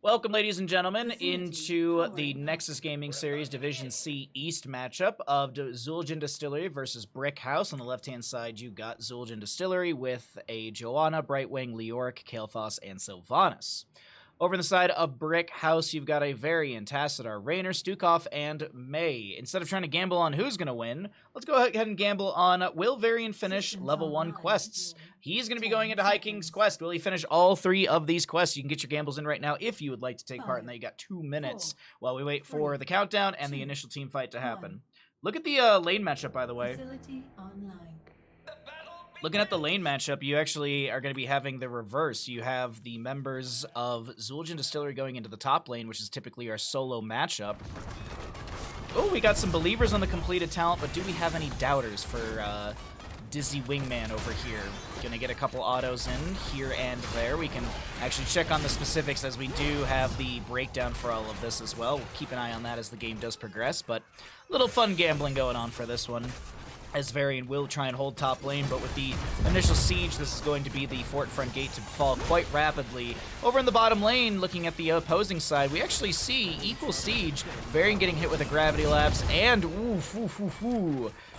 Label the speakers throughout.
Speaker 1: Welcome, ladies and gentlemen, into the Nexus Gaming Series Division C East matchup of Zul'jin Distillery versus Brickhouse. On the left-hand side, you got Zul'jin Distillery with a Joanna, Brightwing, Leoric, Kael'thas, and Sylvanas. Over on the side of Brickhouse, you've got a Varian, Tassadar, Raynor, Stukov, and May. Instead of trying to gamble on who's going to win, let's go ahead and gamble on will Varian finish level 1 quests. He's going to be going into High King's Quest. Will he finish all 3 of these quests? You can get your gambles in right now if you would like to take part in that. You got 2 minutes while we wait for the countdown and the initial team fight to happen. Look at the lane matchup, by the way. Looking at the lane matchup, you actually are going to be having the reverse. You have the members of Zul'jin Distillery going into the top lane, which is typically our solo matchup. Oh, we got some believers on the completed talent, but do we have any doubters for Dizzy Wingman over here? Gonna get a couple autos in here and there. We can actually check on the specifics as we do have the breakdown for all of this as well. We'll keep an eye on that as the game does progress, but a little fun gambling going on for this one. As Varian will try and hold top lane, but with the initial siege, this is going to be the fort front gate to fall quite rapidly. Over in the bottom lane, looking at the opposing side, we actually see equal siege. Varian getting hit with a gravity lapse, and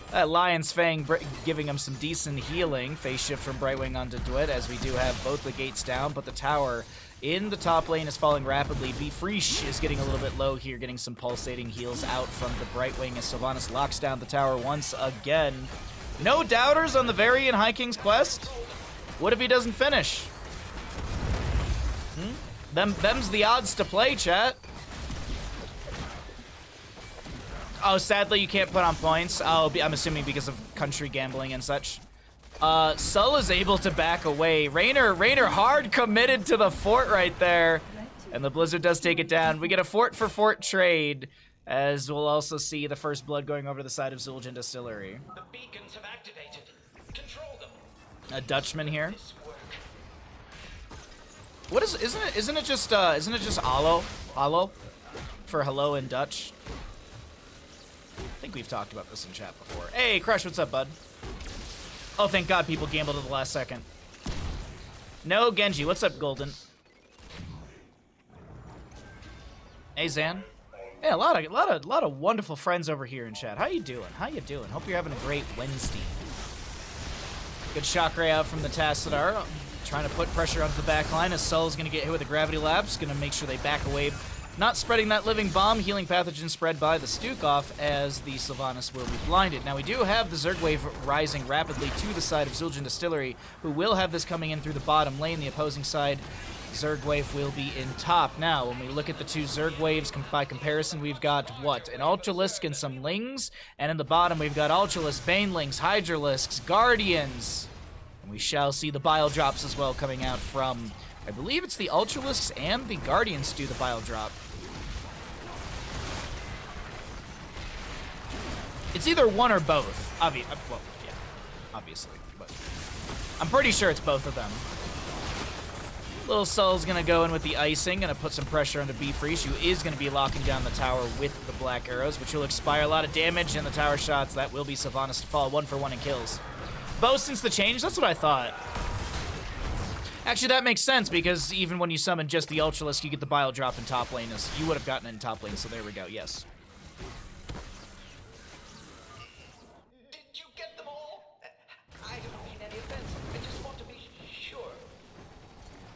Speaker 1: that Lion's Fang giving him some decent healing. Phase shift from Brightwing onto Dwight, as we do have both the gates down, but the tower in the top lane is falling rapidly. Befreesh is getting a little bit low here, getting some pulsating heals out from the Brightwing as Sylvanas locks down the tower once again. No doubters on the Varian High King's Quest? What if he doesn't finish? Them's the odds to play, chat. Oh, sadly you can't put on points. Oh, I'm assuming because of country gambling and such. Sull is able to back away. Raynor hard committed to the fort right there. And the Blizzard does take it down. We get a fort for fort trade, as we'll also see the first blood going over to the side of Zul'jin Distillery.
Speaker 2: The beacons have activated. Control them.
Speaker 1: A Dutchman here. What isn't it just allo? Allo? For hello in Dutch? I think we've talked about this in chat before. Hey, Crush, what's up, bud? Oh, thank God people gambled at the last second. No, Genji. What's up, Golden? Hey, Zan. Hey, a lot of wonderful friends over here in chat. How you doing? How you doing? Hope you're having a great Wednesday. Good shock ray out from the Tassadar. Trying to put pressure onto the back line as Sull's going to get hit with a gravity lapse. Going to make sure they back away. Not spreading that living bomb, healing pathogen spread by the Stukov as the Sylvanas will be blinded. Now we do have the Zerg wave rising rapidly to the side of Zul'jin Distillery, who will have this coming in through the bottom lane. The opposing side, Zerg wave will be in top. Now, when we look at the two Zerg waves, by comparison, we've got, what, an Ultralisk and some Lings, and in the bottom we've got Ultralisk, Banelings, Hydralisks, Guardians, and we shall see the Bile Drops as well coming out from, I believe it's the Ultralisks and the Guardians do the Bile Drop. It's either one or both. Well, yeah, obviously, but I'm pretty sure it's both of them. Little Sull's gonna go in with the icing, gonna put some pressure onto Befreesh, who is gonna be locking down the tower with the black arrows, which will expire a lot of damage, and the tower shots, that will be Sylvanas to fall, 1-for-1 in kills. Both since the change, that's what I thought. Actually, that makes sense, because even when you summon just the Ultralisk, you get the Bile Drop in top lane, as you would have gotten it in top lane, so there we go, yes.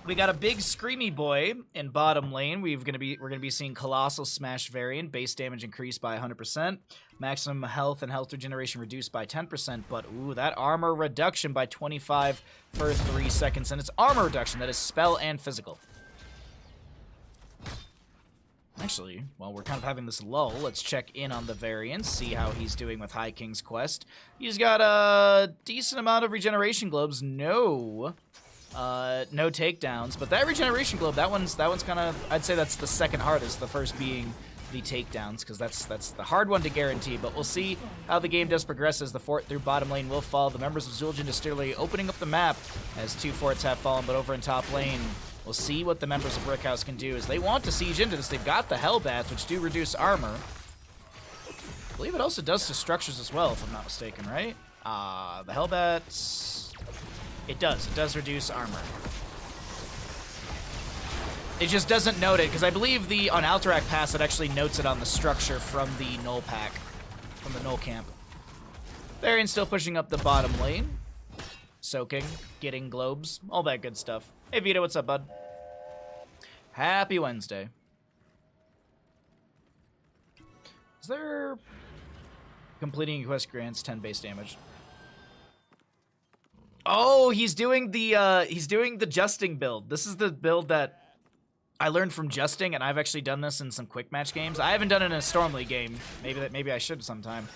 Speaker 1: We got a big screamy boy in bottom lane. We're gonna be seeing Colossal Smash Variant, base damage increased by 100%, maximum health and health regeneration reduced by 10%, but ooh, that armor reduction by 25 for 3 seconds, and it's armor reduction, that is spell and physical. Actually, while we're kind of having this lull, let's check in on the Variant, see how he's doing with High King's Quest. He's got a decent amount of regeneration globes, no takedowns, but that regeneration globe, that one's kind of, I'd say that's the second hardest, the first being the takedowns, because that's the hard one to guarantee, but we'll see how the game does progress as the fort through bottom lane will fall. The members of Zul'jin Distillery opening up the map as 2 forts have fallen, but over in top lane, we'll see what the members of Brickhouse can do as they want to siege into this. They've got the Hellbats, which do reduce armor. I believe it also does to structures as well, if I'm not mistaken, right? The Hellbats... It does reduce armor. It just doesn't note it, because I believe on Alterac Pass it actually notes it on the structure from the null pack, from the null camp. Varian still pushing up the bottom lane. Soaking, getting globes, all that good stuff. Hey Vito, what's up, bud? Happy Wednesday. Is there... Completing quest grants 10 base damage. Oh, he's doing the justing build. This is the build that I learned from justing, and I've actually done this in some quick match games. I haven't done it in a Storm League game. Maybe I should sometime.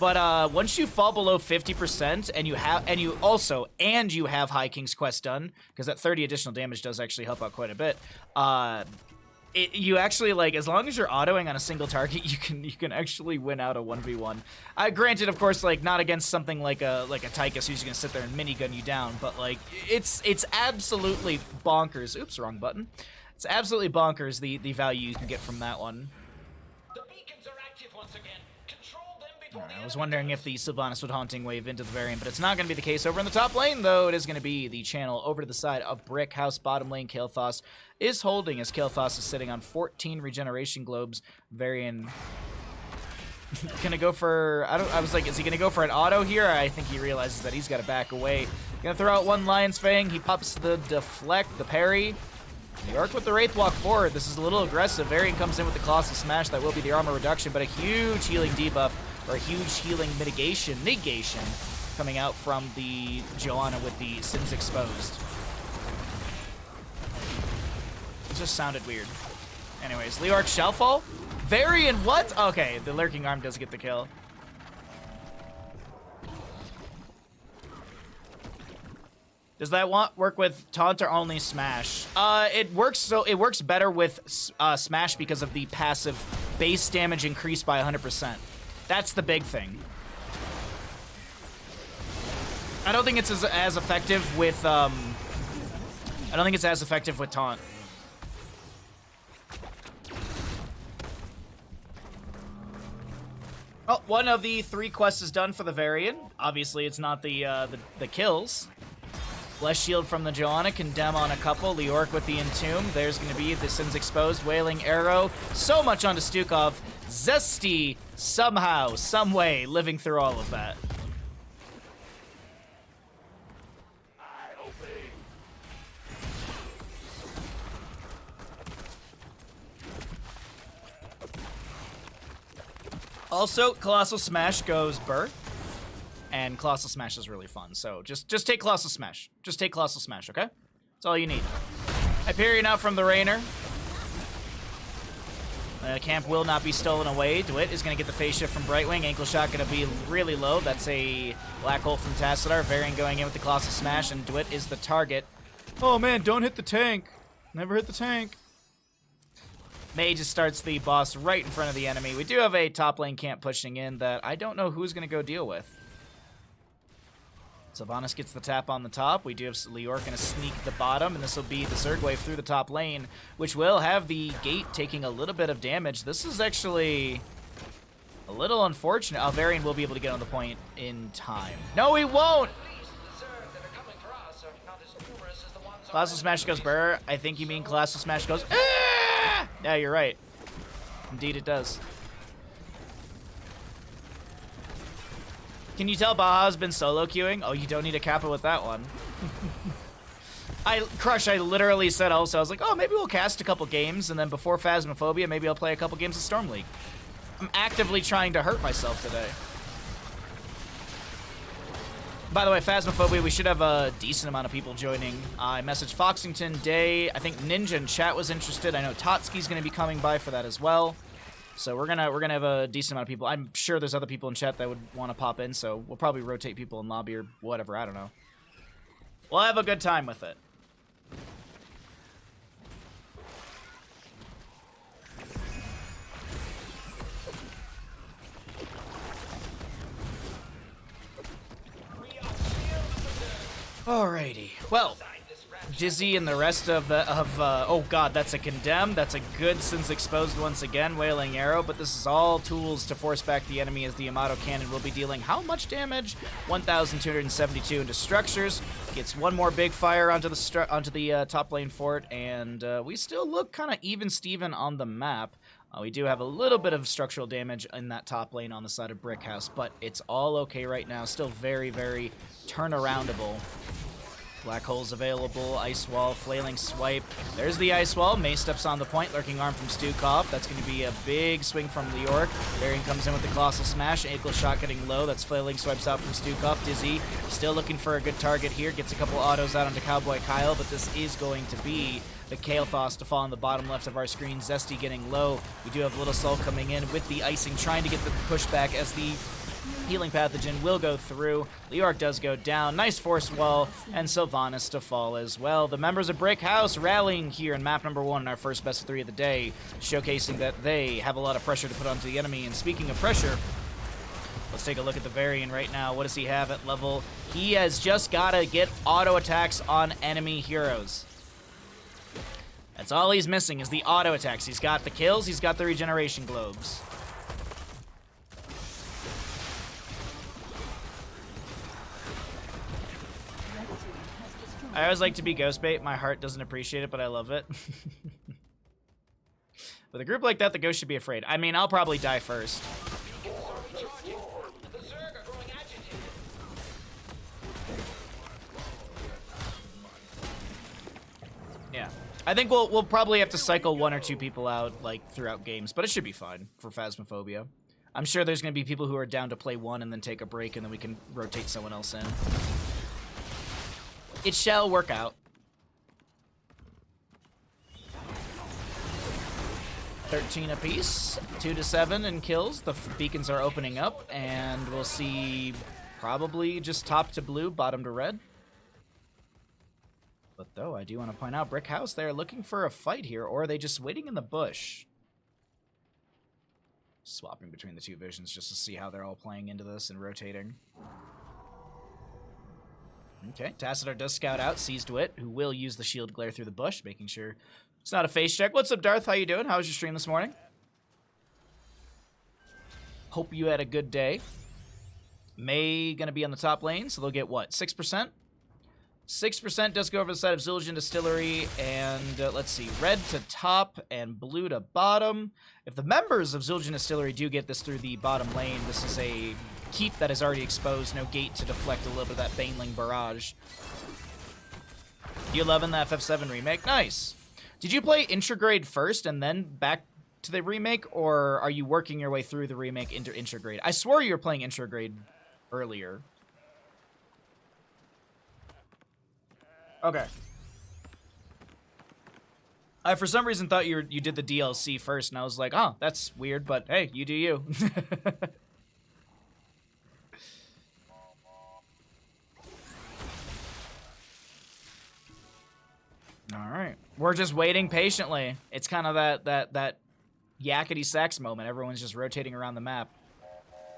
Speaker 1: But once you fall below 50% and you have High King's Quest done, because that 30 additional damage does actually help out quite a bit. You actually, like, as long as you're autoing on a single target, you can actually win out a 1v1. Granted, of course, like, not against something like a Tychus who's gonna sit there and minigun you down, but like it's absolutely bonkers. Oops, wrong button. It's absolutely bonkers the value you can get from that one.
Speaker 2: The beacons are active once again. Control them before
Speaker 1: I was wondering if the Sylvanas would Haunting Wave into the Varian, but it's not going to be the case over in the top lane, though. It is going to be the channel over to the side of Brickhouse. Bottom lane, Kael'thas is holding as Kael'thas is sitting on 14 regeneration globes. Varian gonna go for... I was like, is he going to go for an auto here? I think he realizes that he's got to back away. Going to throw out one Lion's Fang. He pops the deflect, the parry. New York with the Wraith Walk forward. This is a little aggressive. Varian comes in with the Colossal Smash. That will be the armor reduction, but a huge healing debuff, or a huge healing negation, coming out from the Joanna with the Sins Exposed. It just sounded weird. Anyways, Leorc Shellfall? Varian, what? Okay, the Lurking Arm does get the kill. Does that work with taunt or only smash? It works better with smash because of the passive base damage increased by 100%. That's the big thing. I don't think it's as effective with I don't think it's as effective with taunt. Oh, one of the 3 quests is done for the Varian. Obviously, it's not the kills. Bless Shield from the Joanna, Condemn on a couple. Leorc with the Entomb. There's going to be the Sins Exposed, Wailing Arrow. So much onto Stukov. Zesty, somehow, some way, living through all of that. Also, Colossal Smash goes Burr. And Colossal Smash is really fun, so just take Colossal Smash. Just take Colossal Smash, okay? That's all you need. Hyperion out from the Rainer. Camp will not be stolen away. DeWitt is going to get the phase shift from Brightwing. Ankle shot going to be really low. That's a Black Hole from Tassadar. Varian going in with the Colossal Smash, and DeWitt is the target. Oh man, don't hit the tank. Never hit the tank. May just starts the boss right in front of the enemy. We do have a top lane camp pushing in that I don't know who's going to go deal with. Sylvanas gets the tap on the top. We do have Leorc going to sneak the bottom, and this will be the Zerg wave through the top lane, which will have the gate taking a little bit of damage. This is actually a little unfortunate. Varian will be able to get on the point in time. No, he won't! Colossal Smash goes Burr. I think you mean Colossal Smash goes... Ah! Yeah, you're right. Indeed it does. Can you tell Baha's been solo queuing? Oh, you don't need a Kappa with that one. Crush, I literally said also, I was like, oh, maybe we'll cast a couple games, and then before Phasmophobia, maybe I'll play a couple games of Storm League. I'm actively trying to hurt myself today. By the way, Phasmophobia, we should have a decent amount of people joining. I messaged Foxington, Day, I think Ninja and Chat was interested. I know Totski's gonna be coming by for that as well. So we're gonna have a decent amount of people. I'm sure there's other people in chat that would want to pop in, so we'll probably rotate people in lobby or whatever, I don't know. We'll have a good time with it. Alrighty. Well, Dizzy and the rest of oh god, that's a condemn. That's a good since exposed once again. Wailing Arrow, but this is all tools to force back the enemy as the Yamato Cannon will be dealing how much damage? 1,272 into structures. Gets one more big fire onto the top lane fort, and we still look kind of even Steven on the map. We do have a little bit of structural damage in that top lane on the side of Brickhouse, but it's all okay right now. Still very, very turnaroundable. Black Hole's available, Ice Wall, Flailing Swipe. There's the Ice Wall. May steps on the point, Lurking Arm from Stukov. That's going to be a big swing from Leoric. Varian comes in with the Colossal Smash. Ankle Shot getting low. That's Flailing Swipes out from Stukov. Dizzy still looking for a good target here. Gets a couple autos out onto Cowboy Kyle, but this is going to be the Kael'thas to fall on the bottom left of our screen. Zesty getting low. We do have Little Soul coming in with the icing, trying to get the pushback as the Healing Pathogen will go through. Leoric does go down. Nice force wall, and Sylvanas to fall as well. The members of Brickhouse rallying here in map number 1 in our first best of 3 of the day, showcasing that they have a lot of pressure to put onto the enemy. And speaking of pressure, let's take a look at the Varian right now. What does he have at level? He has just got to get auto attacks on enemy heroes. That's all he's missing is the auto attacks. He's got the kills, he's got the regeneration globes. I always like to be ghost bait. My heart doesn't appreciate it, but I love it. With a group like that, the ghost should be afraid. I mean, I'll probably die first. Yeah. I think we'll probably have to cycle 1 or 2 people out like throughout games, but it should be fine for Phasmophobia. I'm sure there's going to be people who are down to play 1 and then take a break, and then we can rotate someone else in. It shall work out. 13 apiece, 2 to 7 in kills. The beacons are opening up, and we'll see probably just top to blue, bottom to red. But though, I do want to point out, Brickhouse, they're looking for a fight here, or are they just waiting in the bush? Swapping between the two visions just to see how they're all playing into this and rotating. Okay, Tassadar does scout out, sees Dwit, who will use the shield glare through the bush, making sure it's not a face check. What's up, Darth? How you doing? How was your stream this morning? Hope you had a good day. May gonna be on the top lane, so they'll get what, 6%? 6% does go over the side of Zul'jin Distillery, and let's see, red to top and blue to bottom. If the members of Zul'jin Distillery do get this through the bottom lane, this is a keep that is already exposed, no gate to deflect a little bit of that Baneling barrage. You loving the FF7 remake? Nice. Did you play Intragrade first and then back to the remake, or are you working your way through the remake into Intragrade? I swore you were playing Intragrade earlier. Okay. I, for some reason, thought you did the DLC first, and I was like, oh, that's weird, but hey, you do you. All right. We're just waiting patiently. It's kind of that yakety sax moment. Everyone's just rotating around the map.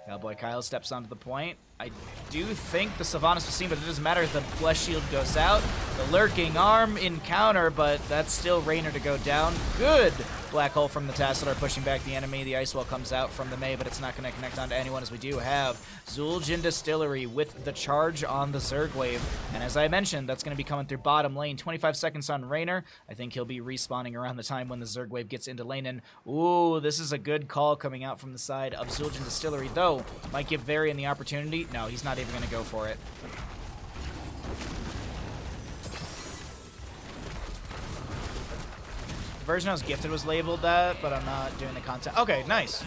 Speaker 1: Cowboy Kyle steps onto the point. I do think the Sylvanas was seen, but it doesn't matter if the Bless Shield goes out. The Lurking Arm in counter, but that's still Raynor to go down. Good Black Hole from the Tassadar pushing back the enemy. The Ice Wall comes out from the May, but it's not going to connect onto anyone, as we do have Zul'jin Distillery with the charge on the Zerg Wave. And as I mentioned, that's going to be coming through bottom lane. 25 seconds on Raynor. I think he'll be respawning around the time when the Zerg Wave gets into lane. And ooh, this is a good call coming out from the side of Zul'jin Distillery, though might give Varian the opportunity. No, he's not even going to go for it. The version I was gifted was labeled that, but I'm not doing the content. Okay, nice.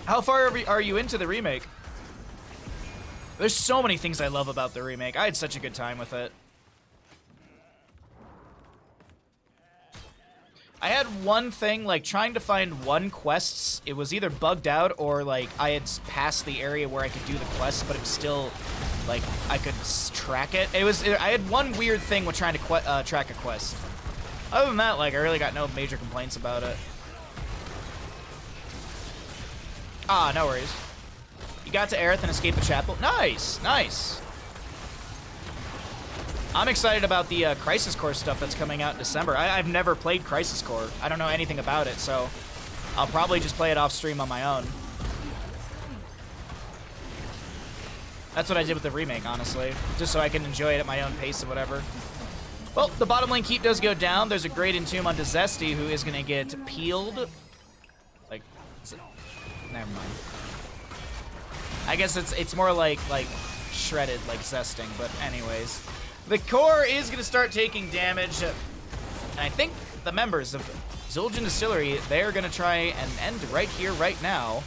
Speaker 1: How far are you into the remake? There's so many things I love about the remake. I had such a good time with it. I had one thing, like, trying to find one quests, it was either bugged out or, like, I had passed the area where I could do the quest, but it was still, like, I could track it. I had one weird thing with trying to track a quest. Other than that, like, I really got no major complaints about it. Ah, no worries. You got to Aerith and escaped the chapel. Nice, nice. I'm excited about the Crisis Core stuff that's coming out in December. I've never played Crisis Core. I don't know anything about it, so I'll probably just play it off stream on my own. That's what I did with the remake, honestly. Just so I can enjoy it at my own pace or whatever. Well, the bottom lane keep does go down. There's a great entomb on Zesty who is going to get peeled. Like, is it? Never mind. I guess it's more like shredded, like zesting, but anyways. The core is going to start taking damage. And I think the members of Zul'jin Distillery, they're going to try and end right here, right now.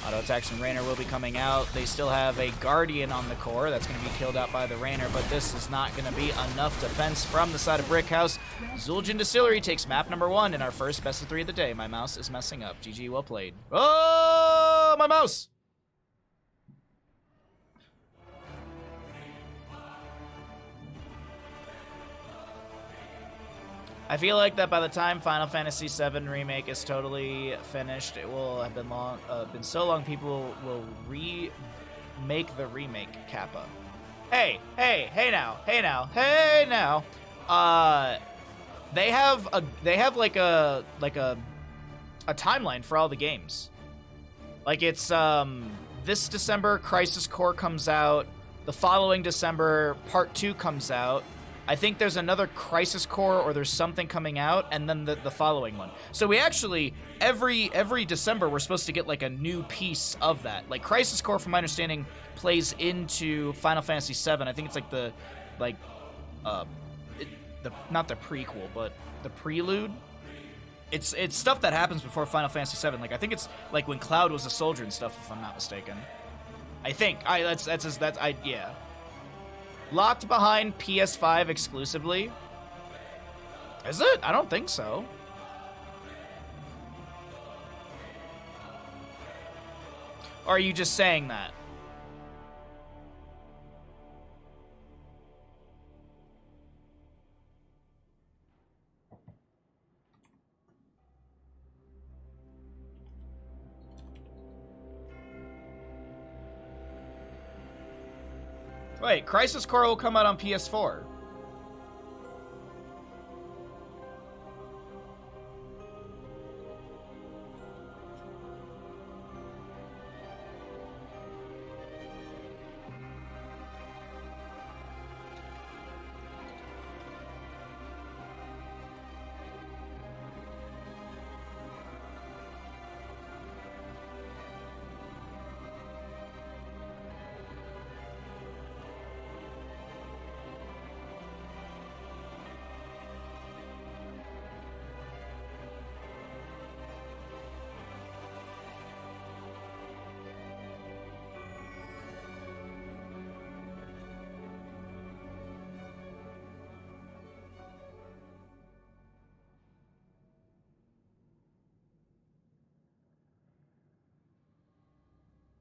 Speaker 1: Auto attacks from Raynor will be coming out. They still have a Guardian on the core. That's going to be killed out by the Raynor, but this is not going to be enough defense from the side of Brickhouse. Zul'jin Distillery takes map number 1 in our first best of 3 of the day. My mouse is messing up. GG, well played. Oh, my mouse! I feel like that by the time Final Fantasy VII Remake is totally finished, it will have been so long people will remake the remake Kappa. Hey now. They have like a timeline for all the games. Like it's this December Crisis Core comes out, the following December Part 2 comes out. I think there's another Crisis Core or there's something coming out, and then the following one. So we actually, every December, we're supposed to get like a new piece of that. Like Crisis Core, from my understanding, plays into Final Fantasy VII. I think it's like not the prequel, but the prelude. It's stuff that happens before Final Fantasy VII. Like I think it's like when Cloud was a soldier and stuff, if I'm not mistaken. I think yeah. Locked behind PS5 exclusively? Is it? I don't think so. Or are you just saying that? Wait, Crisis Core will come out on PS4.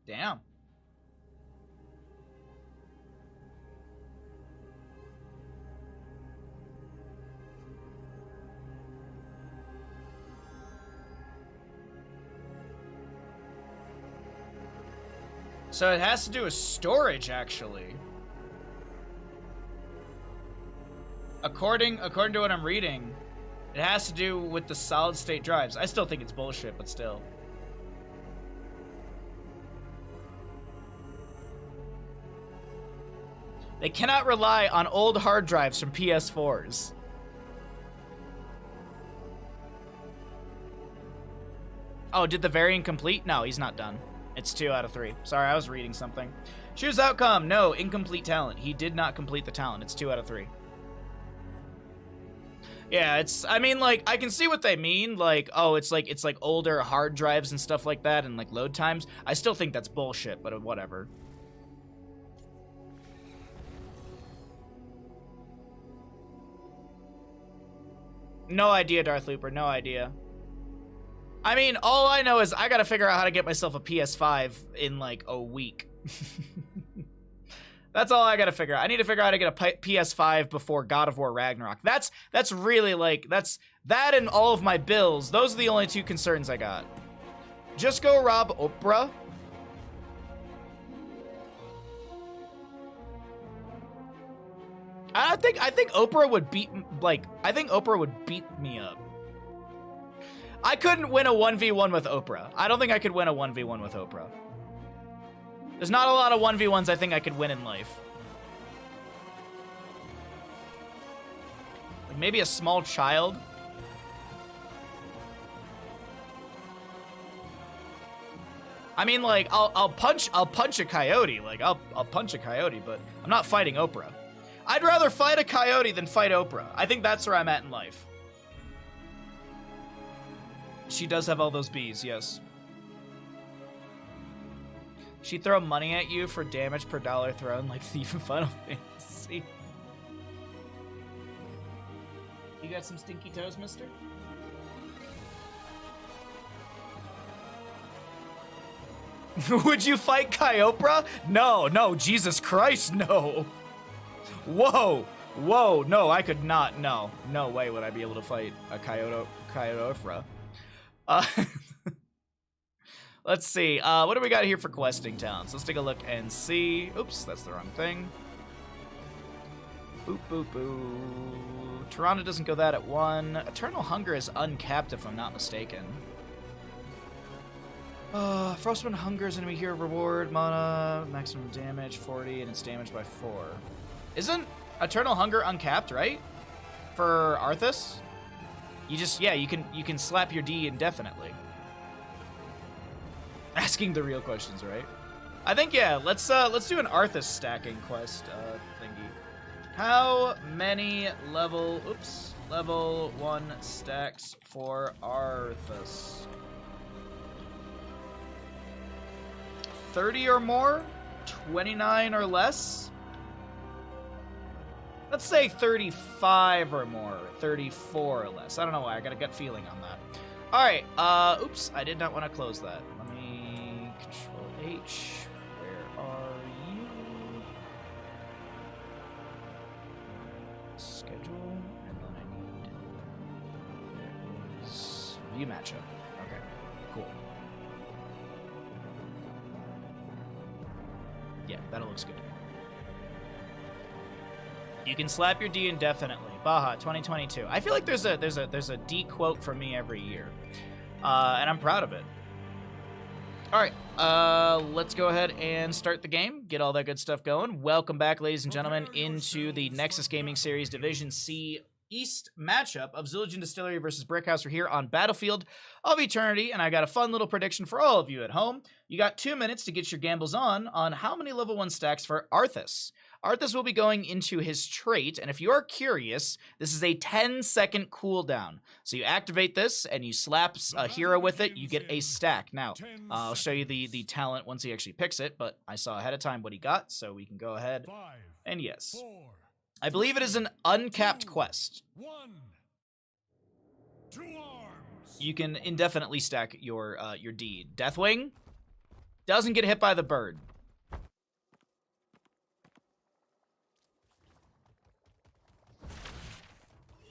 Speaker 1: Damn. So it has to do with storage, actually. According to what I'm reading, it has to do with the solid state drives. I still think it's bullshit, but still. They cannot rely on old hard drives from PS4s. Oh, did the variant complete? No, he's not done. It's 2 out of 3. Sorry, I was reading something. Choose outcome. No, incomplete talent. He did not complete the talent. It's 2 out of 3. Yeah, I mean, like, I can see what they mean. Like, oh, it's like older hard drives and stuff like that and, like, load times. I still think that's bullshit, but whatever. No idea, Darth Looper. No idea. I mean, all I know is I gotta figure out how to get myself a PS5 in, like, a week. That's all I gotta figure out. I need to figure out how to get a PS5 before God of War Ragnarok. That's really, like, that and all of my bills. Those are the only 2 concerns I got. Just go rob Oprah. I think Oprah would beat, like, I think Oprah would beat me up. I couldn't win a 1v1 with Oprah. I don't think I could win a 1v1 with Oprah. There's not a lot of 1v1s I think I could win in life. Like maybe a small child. I mean, like, I'll punch a coyote. Like, I'll punch a coyote, but I'm not fighting Oprah. I'd rather fight a coyote than fight Oprah. I think that's where I'm at in life. She does have all those bees, yes. She'd throw money at you for damage per dollar thrown, like Thief in Final Fantasy. You got some stinky toes, mister? Would you fight Kyopra? No, Jesus Christ, no. Whoa, no, I could not, no way would I be able to fight a Kyopra. Let's see, what do we got here for questing talents? Let's take a look and see. Oops, that's the wrong thing. Boop, boop, boo. Toronto doesn't go that at 1. Eternal Hunger is uncapped if I'm not mistaken. Frostwind Hunger is enemy hero reward, mana, maximum damage 40, and it's damaged by 4. Isn't Eternal Hunger uncapped, right? For Arthas? You just, yeah, you can slap your D indefinitely. Asking the real questions, right? I think, yeah, let's do an Arthas stacking quest thingy. How many level 1 stacks for Arthas? 30 or more? 29 or less? Let's say 35 or more. 34 or less. I don't know why. I got a gut feeling on that. Alright, oops. I did not want to close that. Let me Control H. Where are you? Schedule. And then I need... There is... View matchup. Okay, cool. Yeah, that looks good. You can slap your D indefinitely. Baja 2022. I feel like there's a D quote from me every year, and I'm proud of it. All right, let's go ahead and start the game. Get all that good stuff going. Welcome back, ladies and gentlemen, into the Nexus Gaming Series Division C East matchup of Zildjian Distillery versus Brickhouse. We're here on Battlefield of Eternity, and I got a fun little prediction for all of you at home. You got 2 minutes to get your gambles on how many level 1 stacks for Arthas. Arthas will be going into his trait, and if you are curious, this is a 10-second cooldown. So you activate this, and you slap a hero with it, you get a stack. Now, I'll show you the talent once he actually picks it, but I saw ahead of time what he got, so we can go ahead. And yes. I believe it is an uncapped quest. You can indefinitely stack your D. Deathwing doesn't get hit by the bird.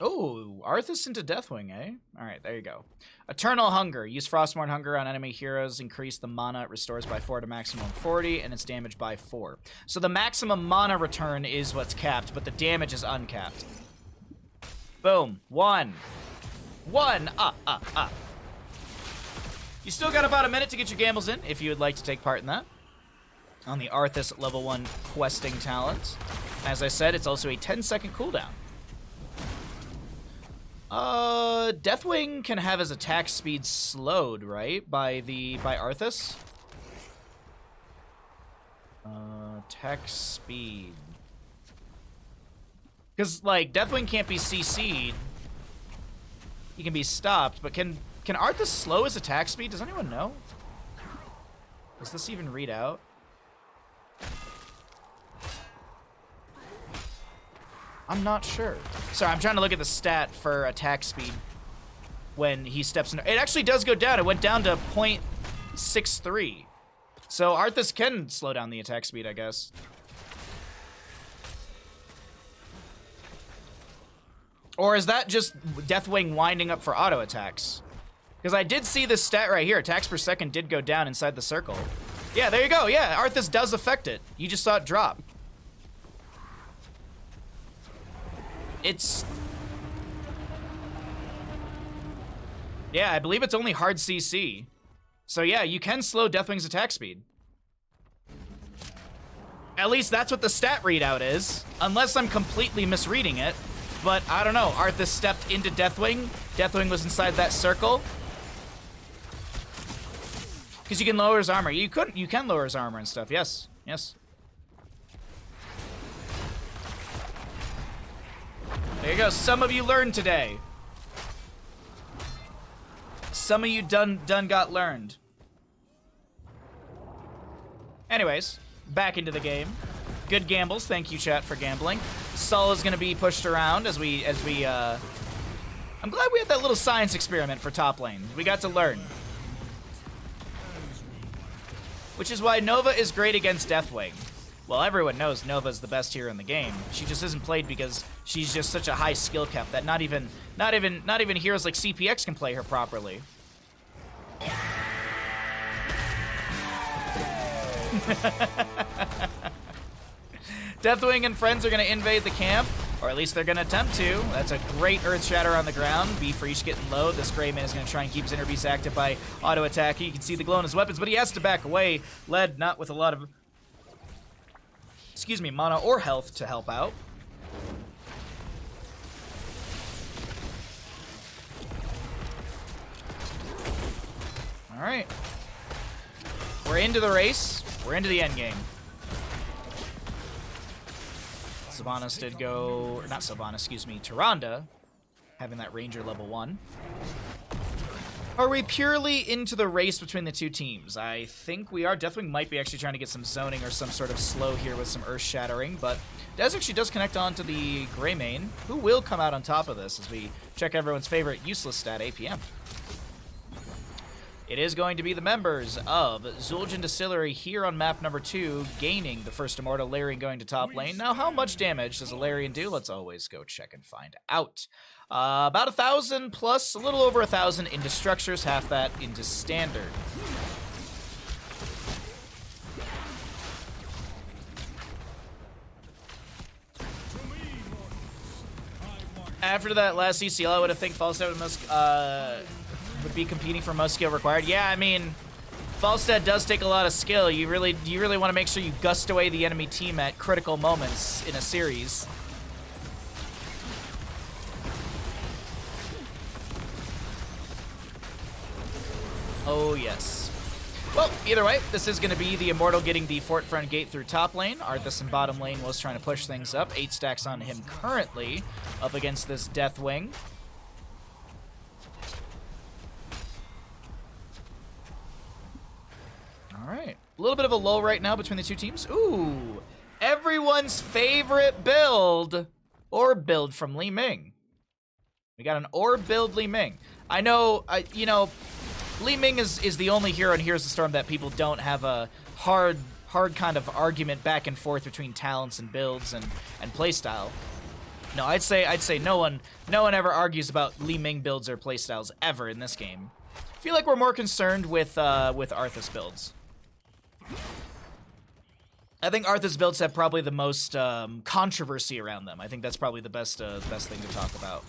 Speaker 1: Oh, Arthas into Deathwing, eh? Alright, there you go. Eternal Hunger. Use Frostmourne Hunger on enemy heroes. Increase the mana it restores by 4 to maximum 40, and its damage by 4. So the maximum mana return is what's capped, but the damage is uncapped. Boom. 1. You still got about a minute to get your gambles in, if you would like to take part in that. On the Arthas level 1 questing talent. As I said, it's also a 10-second cooldown. Deathwing can have his attack speed slowed, right? By Arthas? Attack speed. Because, like, Deathwing can't be CC'd. He can be stopped, but can Arthas slow his attack speed? Does anyone know? Does this even read out? I'm not sure. Sorry, I'm trying to look at the stat for attack speed when he steps in. It actually does go down. It went down to 0.63. So Arthas can slow down the attack speed, I guess. Or is that just Deathwing winding up for auto attacks? Because I did see this stat right here. Attacks per second did go down inside the circle. Yeah, there you go. Yeah, Arthas does affect it. You just saw it drop. It's... Yeah, I believe it's only hard CC. So yeah, you can slow Deathwing's attack speed. At least that's what the stat readout is. Unless I'm completely misreading it. But I don't know. Arthas stepped into Deathwing. Deathwing was inside that circle. Because you can lower his armor. You can lower his armor and stuff. Yes. Yes. There you go. Some of you learned today. Some of you done got learned. Anyways, back into the game. Good gambles. Thank you, chat, for gambling. Sol is going to be pushed around as we I'm glad we had that little science experiment for top lane. We got to learn. Which is why Nova is great against Deathwing. Well, everyone knows Nova's the best hero in the game. She just isn't played because she's just such a high skill cap that not even heroes like CPX can play her properly. Deathwing and friends are going to invade the camp, or at least they're going to attempt to. That's a great Earth Shatter on the ground. B for each getting low. This Greyman is going to try and keep his inner beast active by auto attacking. You can see the glow in his weapons, but he has to back away. Led not with a lot of, mana or health to help out. All right. We're into the race. We're into the end game. Sylvanas did go, or not Sylvanas, excuse me, Tyrande, having that Ranger level 1. Are we purely into the race between the two teams? I think we are. Deathwing might be actually trying to get some zoning or some sort of slow here with some Earth Shattering, but Dez actually does connect on to the Greymane, who will come out on top of this as we check everyone's favorite useless stat, APM. It is going to be the members of Zul'jin Distillery here on map number 2, gaining the first Immortal. Larian going to top lane. Now, how much damage does a Larian do? Let's always go check and find out. About 1,000 plus, a little over 1,000 into structures, half that into standard. After that last CCL, I would have think Falstad would be competing for most skill required. Yeah, I mean, Falstad does take a lot of skill. You really want to make sure you gust away the enemy team at critical moments in a series. Oh, yes. Well, either way, this is going to be the Immortal getting the fort front gate through top lane. Arthas in bottom lane was trying to push things up. 8 stacks on him currently up against this Deathwing. All right. A little bit of a lull right now between the two teams. Ooh. Everyone's favorite build. Orb build from Li Ming. We got an Orb build Li Ming. I know, you know, Li Ming is the only hero in Heroes of the Storm that people don't have a hard kind of argument back and forth between talents and builds and playstyle. No, I'd say no one ever argues about Li Ming builds or playstyles ever in this game. I feel like we're more concerned with Arthas builds. I think Arthas builds have probably the most controversy around them. I think that's probably the best thing to talk about.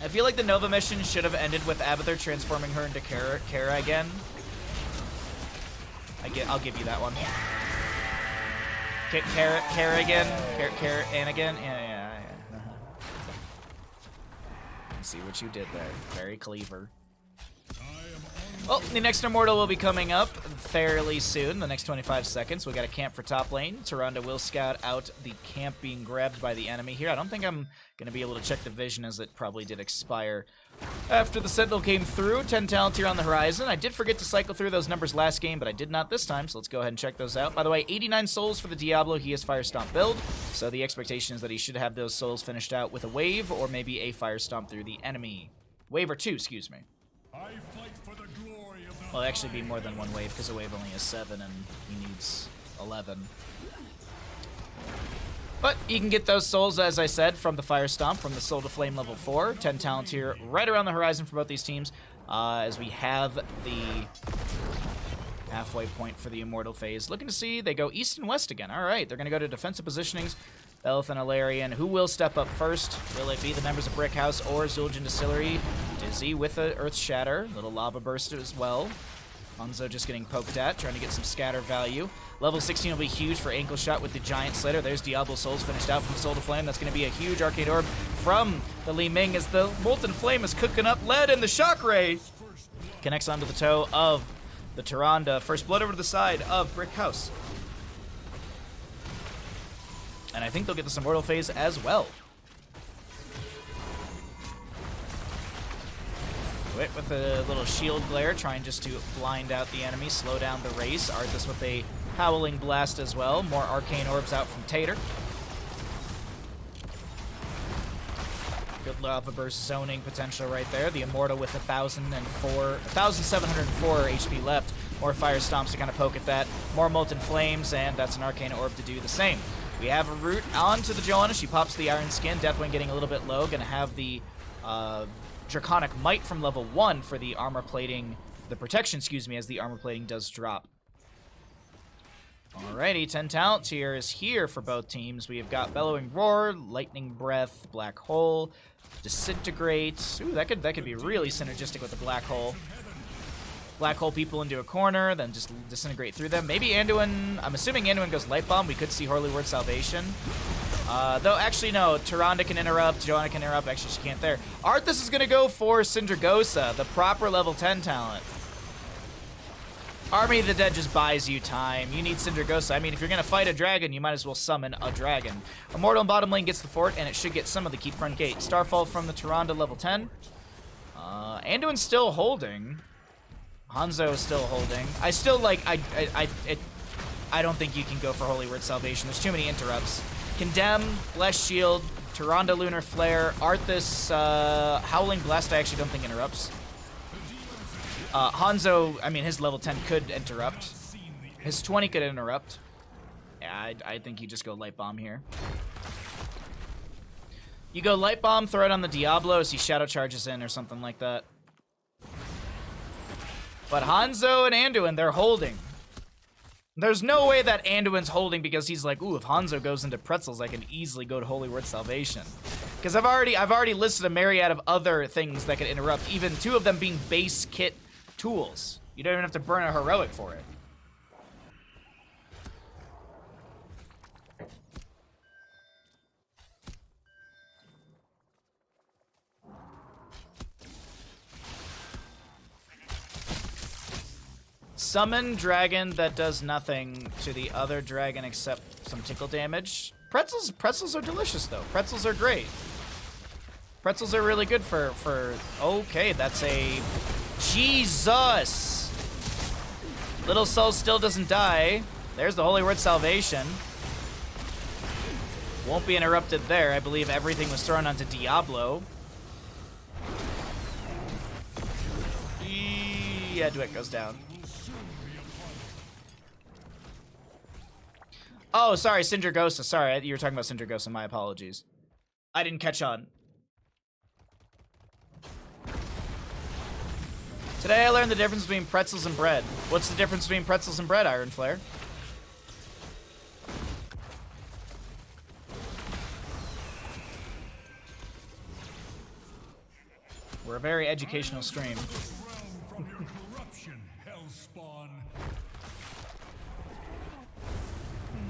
Speaker 1: I feel like the Nova mission should have ended with Abathur transforming her into Kara again. I'll give you that one. Kara again? Kara and again? Yeah. I see what you did there. Very clever. Well, the next Immortal will be coming up fairly soon, the next 25 seconds. We got a camp for top lane. Tyrande will scout out the camp being grabbed by the enemy here. I don't think I'm going to be able to check the vision as it probably did expire after the Sentinel came through. 10 talents here on the horizon. I did forget to cycle through those numbers last game, but I did not this time, so let's go ahead and check those out. By the way, 89 souls for the Diablo. He is Fire Stomp build, so the expectation is that he should have those souls finished out with a wave or maybe a Fire Stomp through the enemy. Wave or 2, excuse me. Well, it'll actually be more than one wave, because a wave only has 7, and he needs 11. But you can get those souls, as I said, from the Fire Stomp, from the Soul to Flame level 4. 10 talent here, right around the horizon for both these teams, as we have the halfway point for the Immortal phase. Looking to see, they go east and west again. All right, they're going to go to defensive positionings. Belth and Alarian. Who will step up first? Will it be the members of Brickhouse or Zul'jin Distillery? Dizzy with a Earth Shatter. Little Lava Burst as well. Hanzo just getting poked at, trying to get some scatter value. Level 16 will be huge for Ankle Shot with the Giant Slayer. There's Diablo Souls finished out from Soul to Flame. That's going to be a huge Arcade Orb from the Li Ming as the Molten Flame is cooking up lead, and the Shock Ray connects onto the toe of the Tyrande. First blood over to the side of Brickhouse. And I think they'll get this Immortal phase as well. Wit with a little shield glare, trying just to blind out the enemy, slow down the race. Arthas with a Howling Blast as well. More Arcane Orbs out from Tater. Good Lava Burst zoning potential right there. The Immortal with 1,704 HP left. More Fire Stomps to kind of poke at that. More Molten Flames, and that's an Arcane Orb to do the same. We have a root onto the Johanna. She pops the Iron Skin. Deathwing getting a little bit low. Gonna have the Draconic Might from level 1 for the armor plating, the protection, excuse me, as the armor plating does drop. Alrighty, 10 talent tier is here for both teams. We have got Bellowing Roar, Lightning Breath, Black Hole, Disintegrate. Ooh, that could be really synergistic with the Black Hole. Black Hole people into a corner, then just disintegrate through them. Maybe Anduin, I'm assuming Anduin goes Light Bomb. We could see Holy Word Salvation. Though, actually, no. Tyrande can interrupt. Johanna can interrupt. Actually, she can't there. Arthas is going to go for Syndragosa, the proper level 10 talent. Army of the Dead just buys you time. You need Syndragosa. I mean, if you're going to fight a dragon, you might as well summon a dragon. Immortal in bottom lane gets the fort, and it should get some of the Keep Front Gate. Starfall from the Tyrande, level 10. Anduin's still holding. Hanzo is still holding. I still like... I don't think you can go for Holy Word Salvation. There's too many interrupts. Condemn, Blessed Shield, Tyrande Lunar Flare, Arthas, Howling Blast I actually don't think interrupts. Hanzo, I mean, his level 10 could interrupt. His 20 could interrupt. Yeah, I think you just go Light Bomb here. You go Light Bomb, throw it on the Diablo as he Shadow Charges in or something like that. But Hanzo and Anduin, they're holding. There's no way that Anduin's holding because he's like, ooh, if Hanzo goes into pretzels, I can easily go to Holy Word Salvation. Because I've already listed a myriad of other things that can interrupt, even 2 of them being base kit tools. You don't even have to burn a heroic for it. Summon dragon that does nothing to the other dragon except some tickle damage. Pretzels are delicious though. Pretzels are great. Pretzels are really good for okay, that's a Jesus. Little Soul still doesn't die. There's the Holy Word Salvation. Won't be interrupted there. I believe everything was thrown onto Diablo. Yeah, Dwick goes down. Oh, sorry, Syndragosa. Sorry, you were talking about Syndragosa. My apologies. I didn't catch on. Today I learned the difference between pretzels and bread. What's the difference between pretzels and bread, Iron Flare? We're a very educational stream.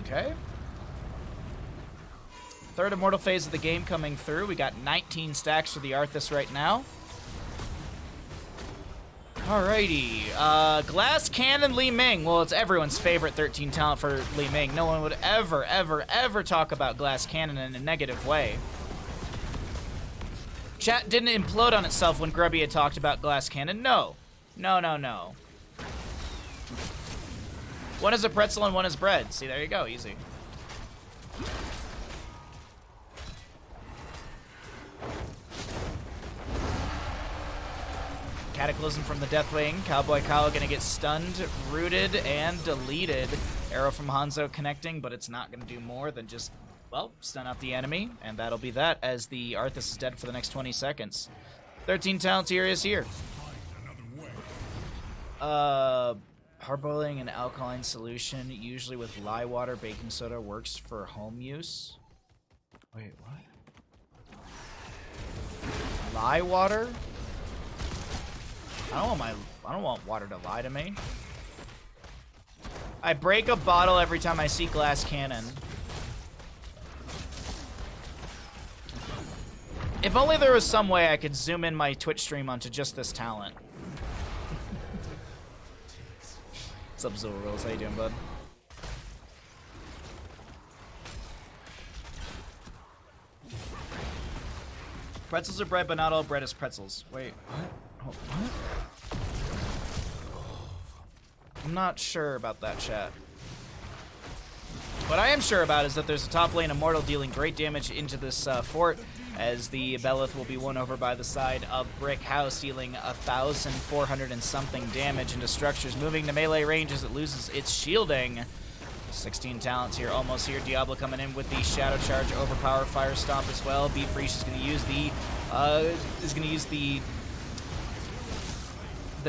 Speaker 1: Okay. Third Immortal phase of the game coming through. We got 19 stacks for the Arthas right now. Alrighty. Glass Cannon Li Ming. Well, it's everyone's favorite 13 talent for Li Ming. No one would ever, ever, ever talk about Glass Cannon in a negative way. Chat didn't implode on itself when Grubby had talked about Glass Cannon. No. No, no, no. One is a pretzel and one is bread. See, there you go. Easy. Cataclysm from the Deathwing. Cowboy Kyle gonna get stunned, rooted, and deleted. Arrow from Hanzo connecting, but it's not gonna do more than just, well, stun out the enemy. And that'll be that as the Arthas is dead for the next 20 seconds. 13 talent tier is here. Parboiling an alkaline solution, usually with lye water, baking soda, works for home use. Wait, what? Lye water? I don't want water to lie to me. I break a bottle every time I see glass cannon. If only there was some way I could zoom in my Twitch stream onto just this talent. What's up, Zorrills? How you doing, bud? Pretzels are bread, but not all bread is pretzels. Wait, what? Oh, what? I'm not sure about that, chat. What I am sure about is that there's a top lane Immortal dealing great damage into this fort, as the Belith will be won over by the side of Brickhouse, dealing 1,400 and something damage into structures, moving to melee range as it loses its shielding. 16 talents here, almost here. Diablo coming in with the Shadow Charge, Overpower, Fire Stomp as well. Beef Reach is going to use the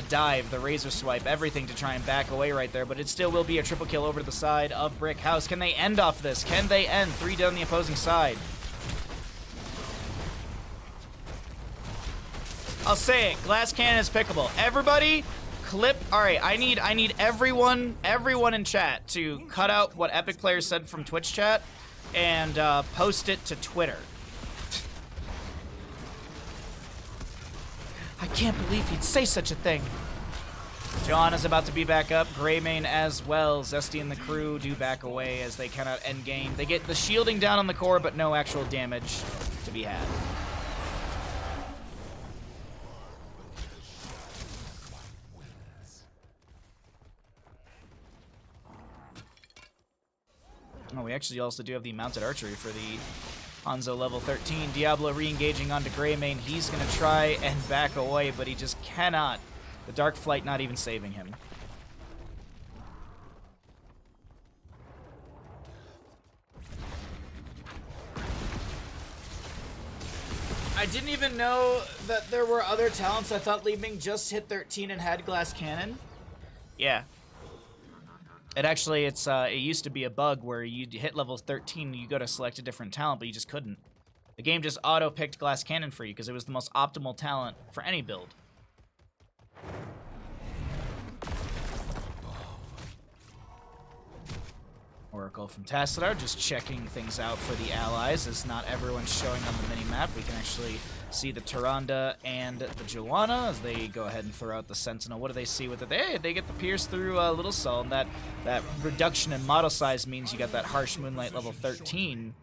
Speaker 1: dive, the razor swipe, everything to try and back away right there, but it still will be a triple kill over to the side of Brickhouse. Can they end off this? Can they end? 3 down the opposing side. I'll say it, glass cannon is pickable. Everybody, clip. All right, I need everyone in chat to cut out what Epic Players said from Twitch chat and post it to Twitter. I can't believe he'd say such a thing. Joanna's about to be back up. Greymane as well. Zesty and the crew do back away as they cannot end game. They get the shielding down on the core, but no actual damage to be had. Oh, we actually also do have the mounted archery for the Hanzo level 13. Diablo re-engaging onto Greymane. He's going to try and back away, but he just cannot. The Dark Flight not even saving him. I didn't even know that there were other talents. I thought Li Ming just hit 13 and had glass cannon. Yeah. It actually, it used to be a bug where you hit level 13, you go to select a different talent, but you just couldn't. The game just auto-picked glass cannon for you because it was the most optimal talent for any build. Oracle from Tassadar just checking things out for the allies, as not everyone's showing on the mini-map. We can actually see the Tyrande and the Joanna as they go ahead and throw out the Sentinel. What do they see with it? They get the Pierce through Little Soul, and that reduction in model size means you got that Harsh Moonlight level 13.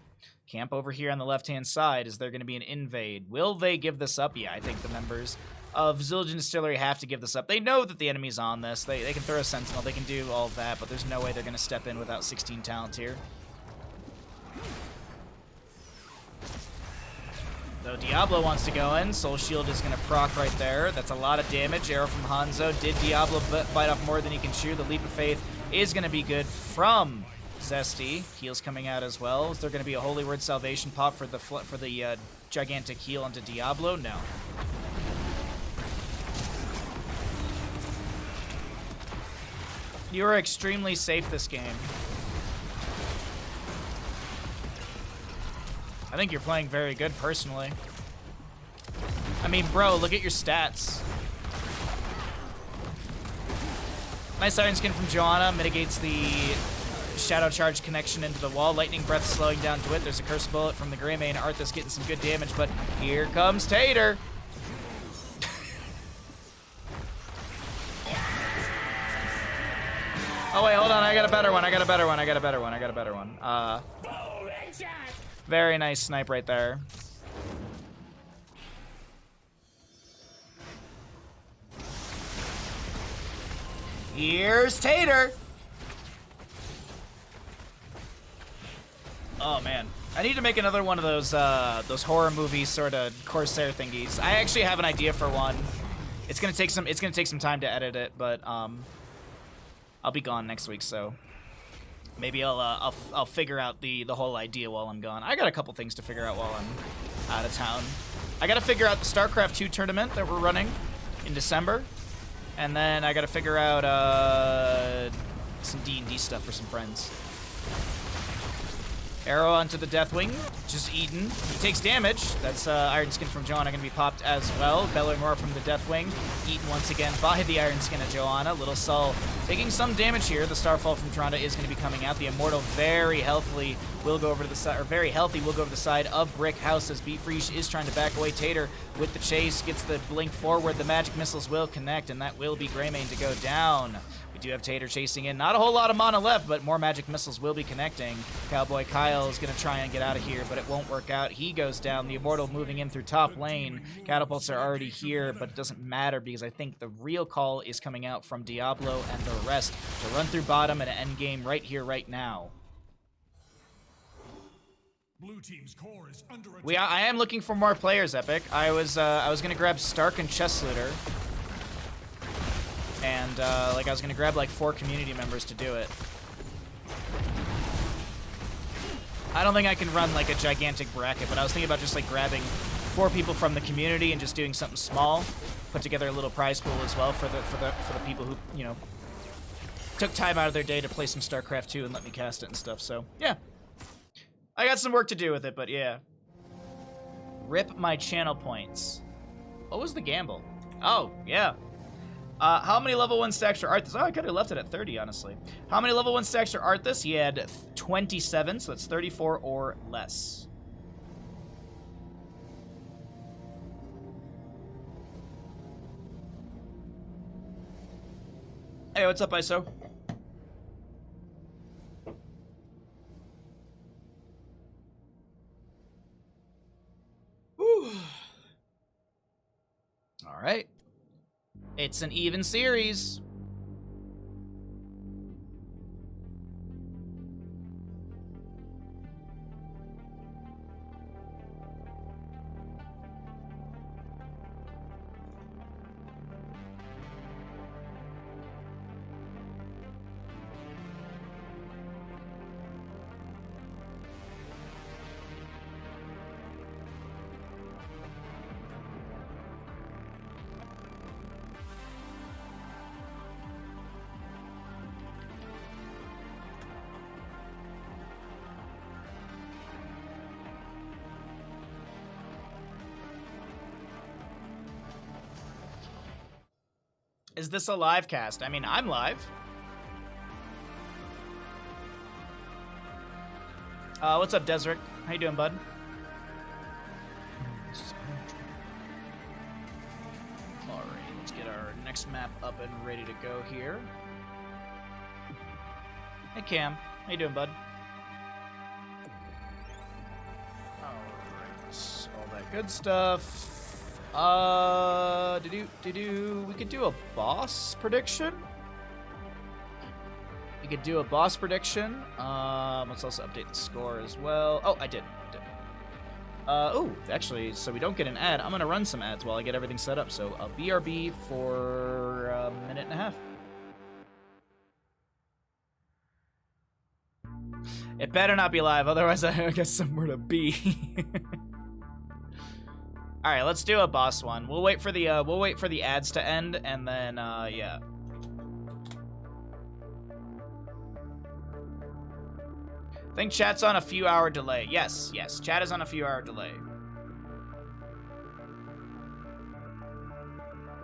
Speaker 1: Camp over here on the left-hand side. Is there going to be an invade? Will they give this up? Yeah, I think the members of Zildjian Distillery have to give this up. They know that the enemy's on this. They can throw a Sentinel. They can do all of that, but there's no way they're going to step in without 16 talents here. Though Diablo wants to go in, Soul Shield is going to proc right there. That's a lot of damage. Arrow from Hanzo. Did Diablo bite off more than he can chew? The Leap of Faith is going to be good from Zesty. Heal's coming out as well. Is there going to be a Holy Word Salvation pop for the gigantic heal onto Diablo? No. You are extremely safe this game. I think you're playing very good, personally. I mean, bro, look at your stats. Nice Iron Skin from Joanna. Mitigates the Shadow Charge connection into the wall. Lightning Breath slowing down to it. There's a Curse Bullet from the Greymane. Arthas getting some good damage, but here comes Tater. Oh, wait, hold on. I got a better one. Very nice snipe right there. Here's Tater. Oh, man. I need to make another one of those horror movie sort of Corsair thingies. I actually have an idea for one. It's gonna take some time to edit it, but I'll be gone next week, so maybe I'll figure out the whole idea while I'm gone. I got a couple things to figure out while I'm out of town. I got to figure out the StarCraft 2 tournament that we're running in December. And then I gotta figure out some D&D stuff for some friends. Arrow onto the Deathwing, just eaten. He takes damage. That's Iron Skin from Joanna gonna be popped as well. Bellowing Roar from the Deathwing, eaten once again by the Iron Skin of Joanna. Little Sol taking some damage here. The Starfall from Tronda is gonna be coming out. The Immortal very healthily will go over to the side, or very healthy will go to the side of Brickhouse as Beefreesh is trying to back away. Tater with the chase, gets the blink forward. The magic missiles will connect, and that will be Greymane to go down. We do have Tater chasing in. Not a whole lot of mana left, but more magic missiles will be connecting. Cowboy Kyle is going to try and get out of here, but it won't work out. He goes down. The Immortal moving in through top lane. Catapults are already here, but it doesn't matter because I think the real call is coming out from Diablo and the rest to run through bottom and end game right here, right now.
Speaker 3: Blue team's core is under attack.
Speaker 1: I am looking for more players, Epic. I was going to grab Stark and Chest Looter. And, I was gonna grab, 4 community members to do it. I don't think I can run, a gigantic bracket, but I was thinking about just, grabbing 4 people from the community and just doing something small. Put together a little prize pool as well for the people who, took time out of their day to play some StarCraft 2 and let me cast it and stuff, so, yeah. I got some work to do with it, but yeah. Rip my channel points. What was the gamble? Oh, yeah. How many level 1 stacks are Arthas? Oh, I could have left it at 30, honestly. How many level 1 stacks are Arthas? He had 27, so that's 34 or less. Hey, what's up, ISO? Whew. All right. It's an even series. Is this a live cast? I mean, I'm live. What's up, Desric? How you doing, bud? Alright, let's get our next map up and ready to go here. Hey, Cam. How you doing, bud? Alright, all that good stuff. We could do a boss prediction. We could do a boss prediction. Let's also update the score as well. Oh, I did. Oh, actually, so we don't get an ad, I'm gonna run some ads while I get everything set up. So a BRB for a minute and a half. It better not be live, otherwise I got somewhere to be. All right, let's do a boss one. We'll wait for the ads to end, and then yeah. I think chat's on a few hour delay. Yes, chat is on a few hour delay.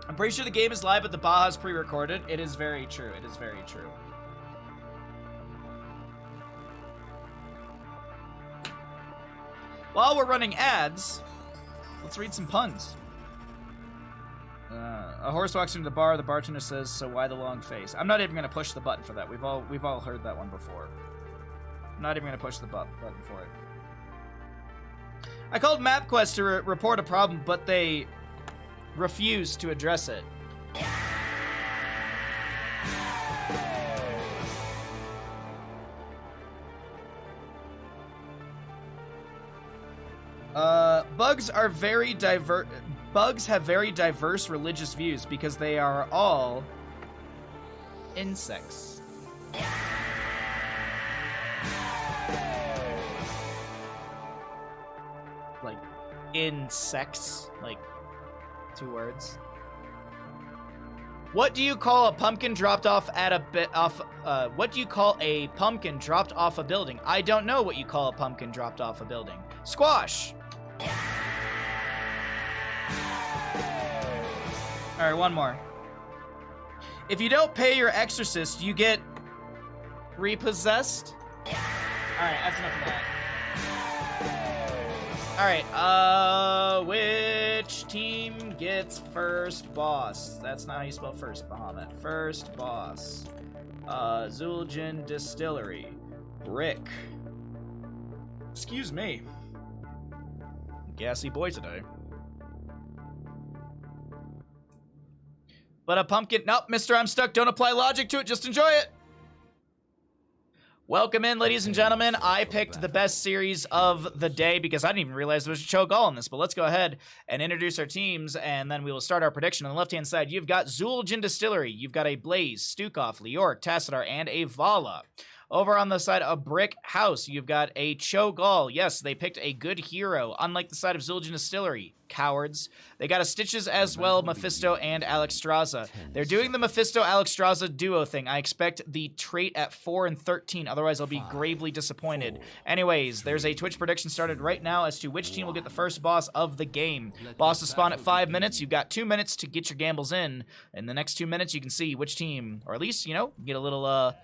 Speaker 1: I'm pretty sure the game is live, but the Baja's pre-recorded. It is very true. It is very true. While we're running ads, let's read some puns. A horse walks into the bar. The bartender says, "So why the long face?" I'm not even gonna push the button for that. We've all heard that one before. I'm not even gonna push the button for it. I called MapQuest to report a problem, but they refused to address it. Bugs have very diverse religious views because they are all insects. Like, insects, like 2 words. What do you call a pumpkin dropped off at a what do you call a pumpkin dropped off a building? I don't know what you call a pumpkin dropped off a building. Squash. All right, one more. If you don't pay your exorcist, you get repossessed. All right, that's enough of that. All right, which team gets first boss? That's not how you spell first, Bahamut. First boss. Zul'jin Distillery. Brick. Excuse me. Gassy boy today. But a pumpkin, nope, Mr. I'm stuck, don't apply logic to it, just enjoy it. Welcome in, ladies and gentlemen. I picked the best series of the day because I didn't even realize there was a Cho'Gall in this, but let's go ahead and introduce our teams, and then we will start our prediction. On the left-hand side, you've got Zul'jin Distillery, you've got a Blaze, Stukov, Leoric, Tassadar, and a Vala. Over on the side of Brickhouse, you've got a Cho'Gall. Yes, they picked a good hero, unlike the side of Zul'jin Distillery. Cowards. They got a Stitches as well, Mephisto and Alexstrasza. They're doing the Mephisto-Alexstrasza duo thing. I expect the trait at 4 and 13, otherwise I'll be gravely disappointed. Anyways, there's a Twitch prediction started right now as to which team will get the first boss of the game. Bosses spawn at 5 minutes. You've got 2 minutes to get your gambles in. In the next 2 minutes, you can see which team, or at least, you know, get a little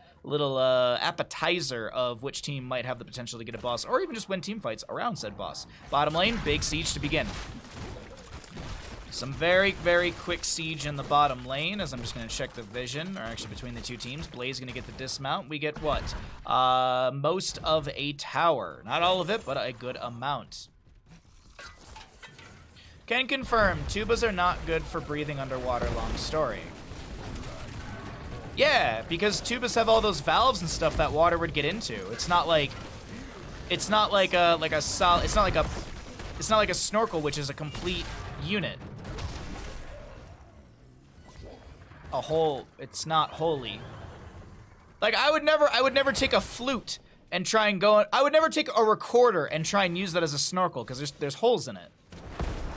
Speaker 1: appetizer of which team might have the potential to get a boss, or even just win team fights around said boss. Bottom lane, big siege to begin. Some very, very quick siege in the bottom lane, as I'm just going to check the vision, or actually between the two teams. Blaze going to get the dismount. We get what? Most of a tower. Not all of it, but a good amount. Can confirm, tubas are not good for breathing underwater, long story. Yeah, because tubas have all those valves and stuff that water would get into. It's not like a snorkel, which is a complete unit. A whole, it's not holy. Like I would never take a flute and try and go. I would never take a recorder and try and use that as a snorkel because there's holes in it.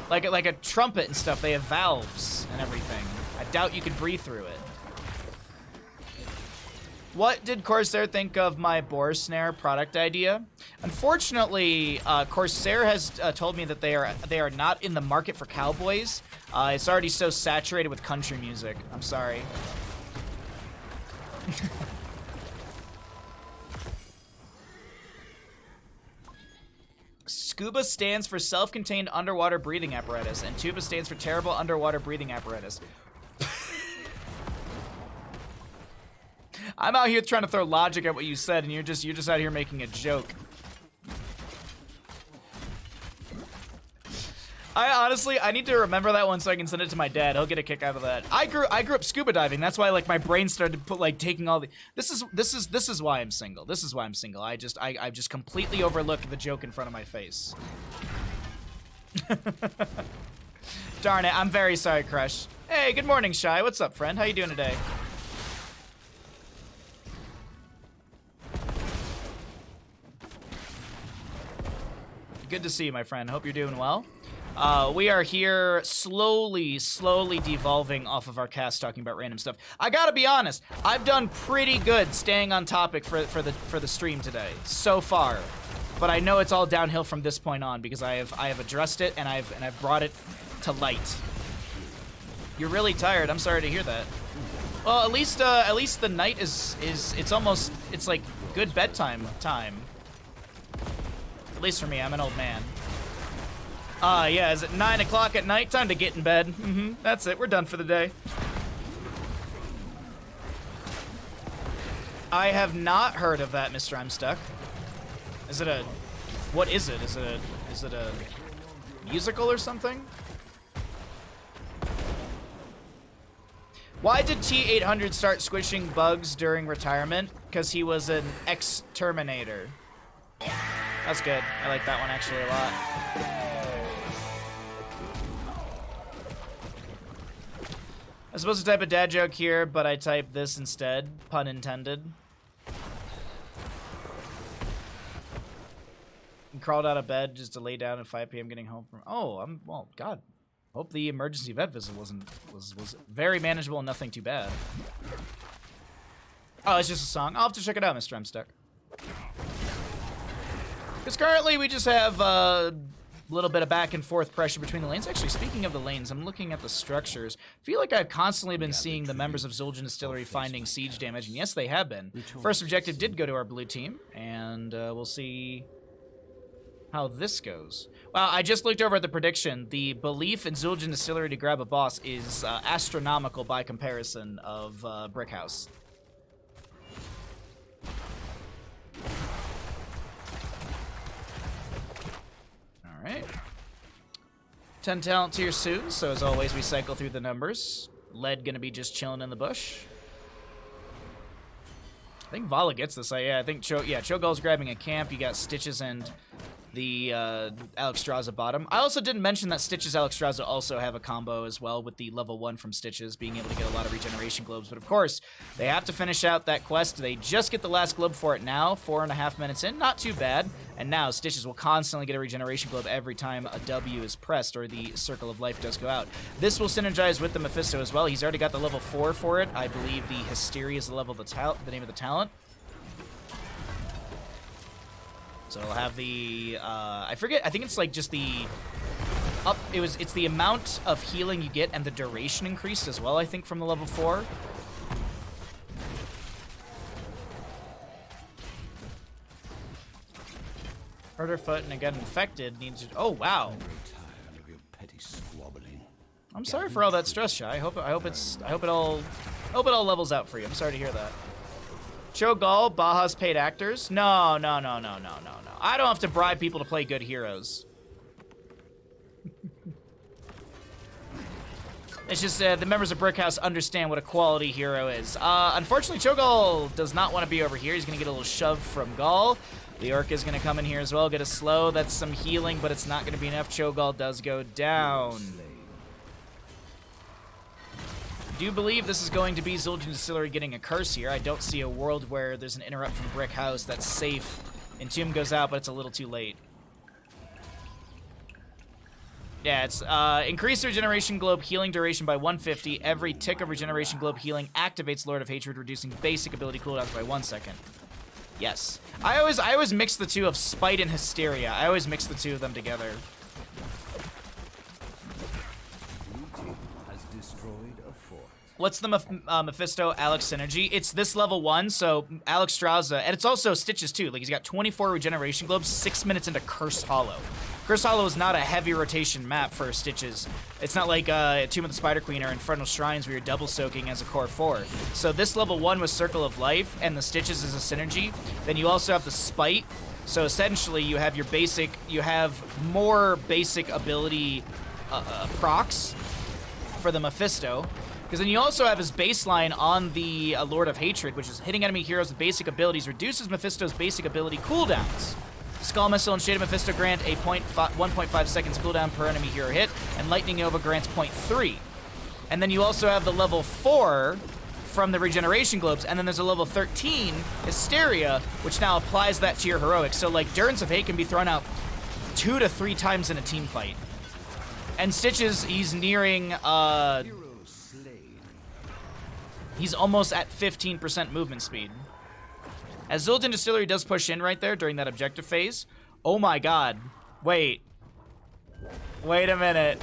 Speaker 1: Like a trumpet and stuff, they have valves and everything. I doubt you could breathe through it. What did Corsair think of my boar snare product idea? Unfortunately, Corsair has told me that they are not in the market for cowboys. It's already so saturated with country music. I'm sorry. Scuba stands for self-contained underwater breathing apparatus, and tuba stands for terrible underwater breathing apparatus. I'm out here trying to throw logic at what you said, and you're just out here making a joke. I need to remember that one so I can send it to my dad. He'll get a kick out of that. I grew up scuba diving. That's why like my brain started to put like taking all the. This is why I'm single. This is why I'm single. I just completely overlooked the joke in front of my face. Darn it! I'm very sorry, Crush. Hey, good morning, Shy. What's up, friend? How you doing today? Good to see you, my friend. Hope you're doing well. We are here slowly devolving off of our cast talking about random stuff. I gotta be honest, I've done pretty good staying on topic for the stream today so far, but I know it's all downhill from this point on because I have addressed it and I've brought it to light. You're really tired. I'm sorry to hear that. Well, at least the night is it's like good bedtime time. At least for me, I'm an old man. Yeah, is it 9 o'clock at night? Time to get in bed. That's it, we're done for the day. I have not heard of that, Mr. I'm Stuck. Is it a, what is it? Is it a musical or something? Why did T-800 start squishing bugs during retirement? Because he was an ex-terminator. That's good. I like that one actually a lot. I'm supposed to type a dad joke here, but I typed this instead. Pun intended. And crawled out of bed just to lay down at 5 p.m. getting home from... Oh, well, God. Hope the emergency vet visit was very manageable and nothing too bad. Oh, it's just a song. I'll have to check it out, Mr. Mstuck. Because currently we just have a little bit of back and forth pressure between the lanes. Actually, speaking of the lanes, I'm looking at the structures. I feel like I've constantly been seeing the members of Zul'jin Distillery finding siege damage, and yes, they have been. First objective did go to our blue team, and we'll see how this goes. Well, I just looked over at the prediction. The belief in Zul'jin Distillery to grab a boss is astronomical by comparison of Brickhouse. Alright. 10 talent tier soon, so as always we cycle through the numbers. Lead gonna be just chilling in the bush. I think Vala gets this. Yeah, I think Cho'Gall's grabbing a camp. You got Stitches and the Alexstrasza bottom. I also didn't mention that Stitches Alexstrasza also have a combo as well with the level 1 from Stitches being able to get a lot of regeneration globes. But of course, they have to finish out that quest. They just get the last globe for it now, 4.5 minutes in. Not too bad. And now Stitches will constantly get a regeneration globe every time a W is pressed or the Circle of Life does go out. This will synergize with the Mephisto as well. He's already got the level 4 for it. I believe the Hysteria is the level of the name of the talent. So it'll have the, I forget, I think it's like just the, it's the amount of healing you get and the duration increased as well, I think, from the level 4. Hurt foot and again infected needs to, oh wow. I'm sorry for all that stress, Shy. I hope it all levels out for you. I'm sorry to hear that. Cho'Gall, Baja's paid actors? No. I don't have to bribe people to play good heroes. It's just the members of Brickhouse understand what a quality hero is. Unfortunately, Cho'Gall does not want to be over here. He's going to get a little shove from Gall. The Orc is going to come in here as well, get a slow. That's some healing, but it's not going to be enough. Cho'Gall does go down. I do believe this is going to be Zul'jin Distillery getting a curse here. I don't see a world where there's an interrupt from Brickhouse that's safe. Entomb goes out, but it's a little too late. Yeah, it's increased regeneration globe healing duration by 150. Every tick of regeneration globe healing activates Lord of Hatred, reducing basic ability cooldowns by 1 second. Yes. I always mix the two of Spite and Hysteria. I always mix the two of them together. What's the Mephisto Alex synergy? It's this level 1, so Alexstrasza, and it's also Stitches too. Like, he's got 24 regeneration globes 6 minutes into Cursed Hollow. Cursed Hollow is not a heavy rotation map for Stitches. It's not like Tomb of the Spider Queen or Infernal Shrines where you're double soaking as a core 4. So this level 1 was Circle of Life, and the Stitches is a synergy. Then you also have the Spite. So essentially you have your basic, you have more basic ability procs for the Mephisto. Because then you also have his baseline on the Lord of Hatred, which is hitting enemy heroes with basic abilities, reduces Mephisto's basic ability cooldowns. Skull Missile and Shade of Mephisto grant a 1.5 seconds cooldown per enemy hero hit, and Lightning Nova grants 0.3. And then you also have the level 4 from the regeneration globes, and then there's a level 13 Hysteria, which now applies that to your heroics. So like Durance of Hate can be thrown out 2 to 3 times in a team fight. And Stitches, he's nearing he's almost at 15% movement speed. As Zul'jin Distillery does push in right there during that objective phase. Oh my god. Wait a minute.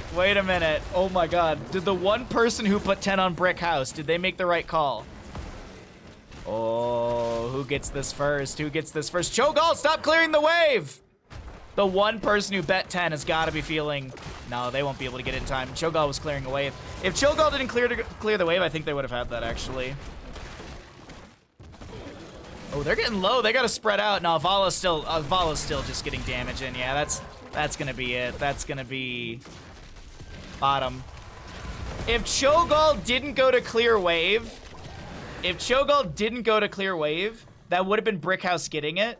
Speaker 1: Oh my god. Did the one person who put 10 on Brickhouse, did they make the right call? Oh, who gets this first? Cho'Gall, stop clearing the wave! The one person who bet 10 has got to be feeling... No, they won't be able to get it in time. Cho'Gall was clearing a wave. If Cho'Gall didn't clear the wave, I think they would have had that, actually. Oh, they're getting low. They got to spread out. No, Vala's still just getting damage in. Yeah, that's going to be it. That's going to be bottom. If Cho'Gall didn't go to clear wave, that would have been Brickhouse getting it.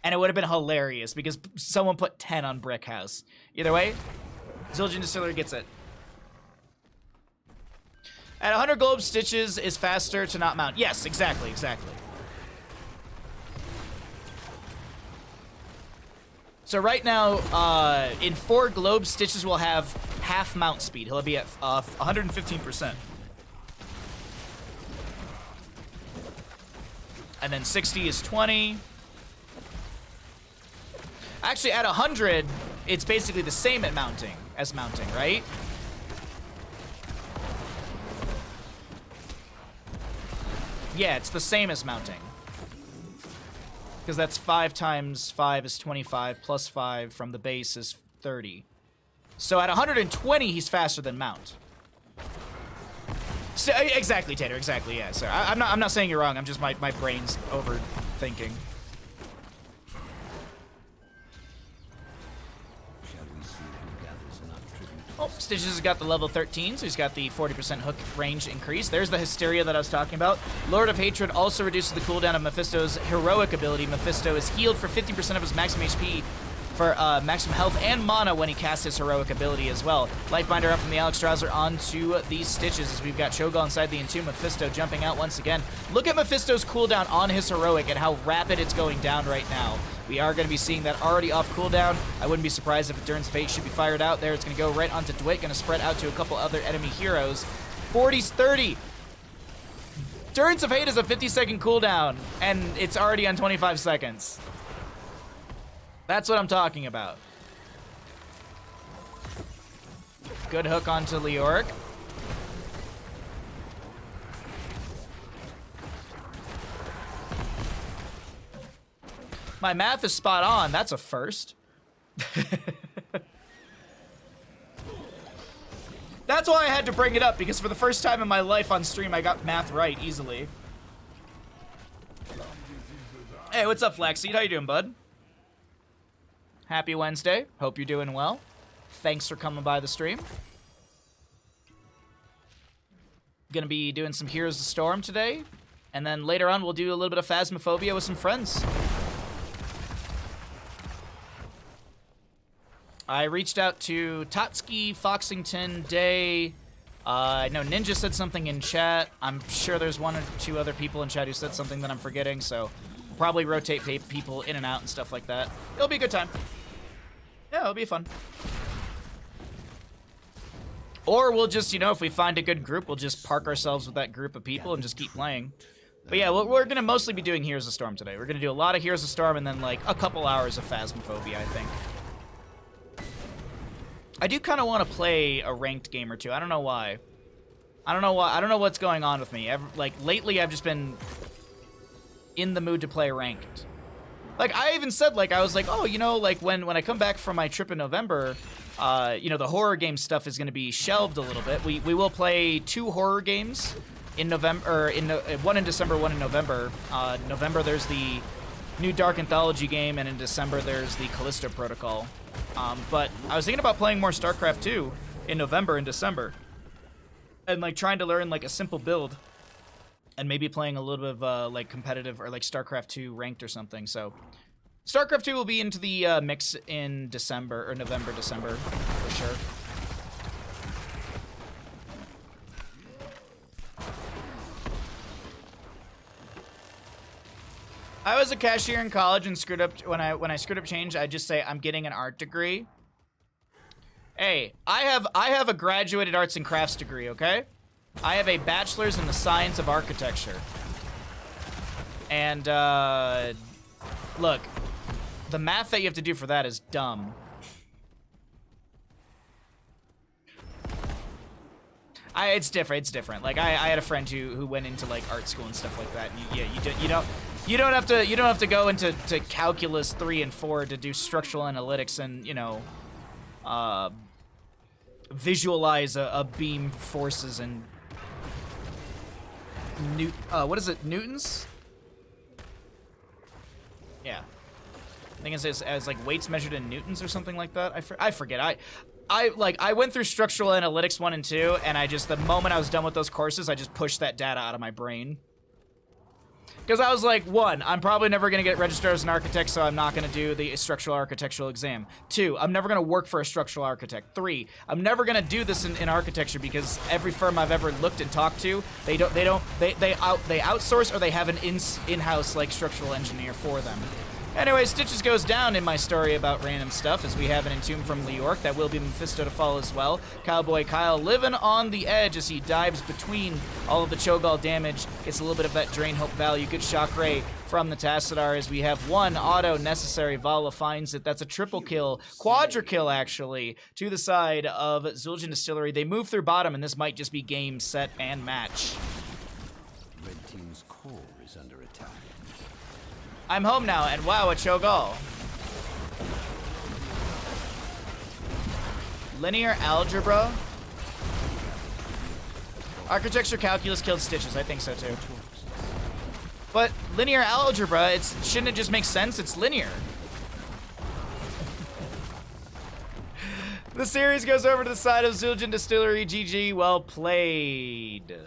Speaker 1: And it would have been hilarious because someone put 10 on Brickhouse. Either way, Zul'jin Distillery gets it. At 100 globes, Stitches is faster to not mount. Yes, exactly. So right now, in 4 globes, Stitches will have half mount speed. He'll be at 115%. And then 60 is 20. Actually, at 100, it's basically the same as mounting, right? Yeah, it's the same as mounting. Because that's 5 times 5 is 25, plus 5 from the base is 30. So at 120, he's faster than mount. So, exactly, Tater, exactly, yeah. So I'm not saying you're wrong, I'm just, my brain's overthinking. Oh, Stitches has got the level 13, so he's got the 40% hook range increase. There's the Hysteria that I was talking about. Lord of Hatred also reduces the cooldown of Mephisto's heroic ability. Mephisto is healed for 50% of his maximum HP for maximum health and mana when he casts his heroic ability as well. Lightbinder up from the Alex Strauser onto these Stitches as we've got Cho'Gall inside the Entomb. Mephisto jumping out once again. Look at Mephisto's cooldown on his heroic and how rapid it's going down right now. We are going to be seeing that already off cooldown. I wouldn't be surprised if Endurance of Fate should be fired out there. It's going to go right onto Dwight, going to spread out to a couple other enemy heroes. 40's 30. Endurance of Hate is a 50-second cooldown, and it's already on 25 seconds. That's what I'm talking about. Good hook onto Leoric. My math is spot on. That's a first. That's why I had to bring it up, because for the first time in my life on stream, I got math right easily. Hey, what's up, Flaxseed? How you doing, bud? Happy Wednesday. Hope you're doing well. Thanks for coming by the stream. Gonna be doing some Heroes of the Storm today, and then later on we'll do a little bit of Phasmophobia with some friends. I reached out to Totski, Foxington, Day. I know Ninja said something in chat. I'm sure there's 1 or 2 other people in chat who said something that I'm forgetting, so we'll probably rotate people in and out and stuff like that. It'll be a good time. Yeah, it'll be fun. Or we'll just, you know, if we find a good group, we'll just park ourselves with that group of people and just keep playing. But yeah, we're going to mostly be doing Heroes of Storm today. We're going to do a lot of Heroes of Storm and then, like, a couple hours of Phasmophobia, I think. I do kind of want to play a ranked game or two. I don't know why. I don't know what's going on with me. Like, lately I've just been in the mood to play ranked. Like, I even said, like, I was like, oh, you know, like, when I come back from my trip in November, you know, the horror game stuff is going to be shelved a little bit. We will play 2 horror games in November, or one in December, one in November. November, there's the new Dark Anthology game, and in December, there's the Callisto Protocol. But I was thinking about playing more StarCraft 2 in November and December. And, like, trying to learn, like, a simple build. And maybe playing a little bit of, like, competitive or, like, StarCraft 2 ranked or something. So, StarCraft 2 will be into the mix in December, or November, December, for sure. I was a cashier in college and screwed up when I screwed up change. I just say I'm getting an art degree. Hey, I have a graduated arts and crafts degree, okay? I have a bachelor's in the science of architecture. And look, the math that you have to do for that is dumb. It's different. Like I had a friend who went into like art school and stuff like that. And you don't have to go into calculus 3 and 4 to do structural analytics and, you know, visualize a beam forces and what is it, newtons? Yeah, I think it says as like weights measured in newtons or something like that. I forget. I went through structural analytics 1 and 2, and the moment I was done with those courses, I just pushed that data out of my brain. Because I was like, 1, I'm probably never going to get registered as an architect, so I'm not going to do the structural architectural exam. 2, I'm never going to work for a structural architect. 3, I'm never going to do this in architecture because every firm I've ever looked and talked to, they outsource or they have an in-house like structural engineer for them. Anyway, Stitches goes down in my story about random stuff, as we have an Entomb from New York. That will be Mephisto to fall as well. Cowboy Kyle living on the edge as he dives between all of the Cho'Gall damage. Gets a little bit of that Drain Hope value. Good shock ray from the Tassadar as we have one auto necessary. Vala finds it. That's a triple kill. Quadra kill, actually, to the side of Zul'jin Distillery. They move through bottom, and this might just be game, set, and match.
Speaker 4: Red team's core is under attack.
Speaker 1: I'm home now, and wow, a Cho'Gall. Linear algebra? Architecture calculus killed Stitches, I think so too. But linear algebra, shouldn't it just make sense? It's linear. The series goes over to the side of Zul'jin Distillery. GG, well played.